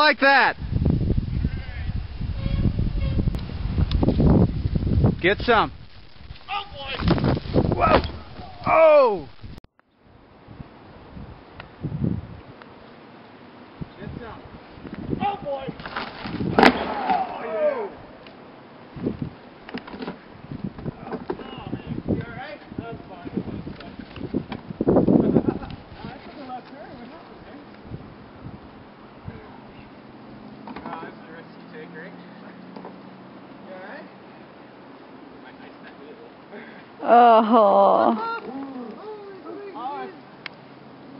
like that. Get some. Oh boy! Whoa! Oh! Get some. Oh boy! Oh, yeah. Oh man, you alright? That's fine. I took a left turn. What happened there? This is a risk you take, right? You alright? Might ice that wheel. Oh.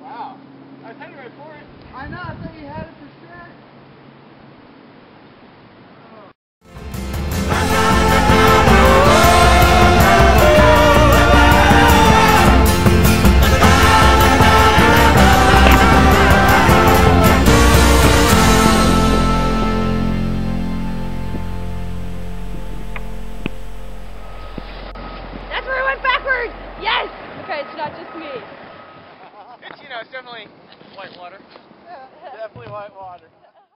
Wow. I was heading right for it. I know, I thought you had it for sure. That's where it went backwards! Yes! Okay, it's not just me. It's, it's definitely white water.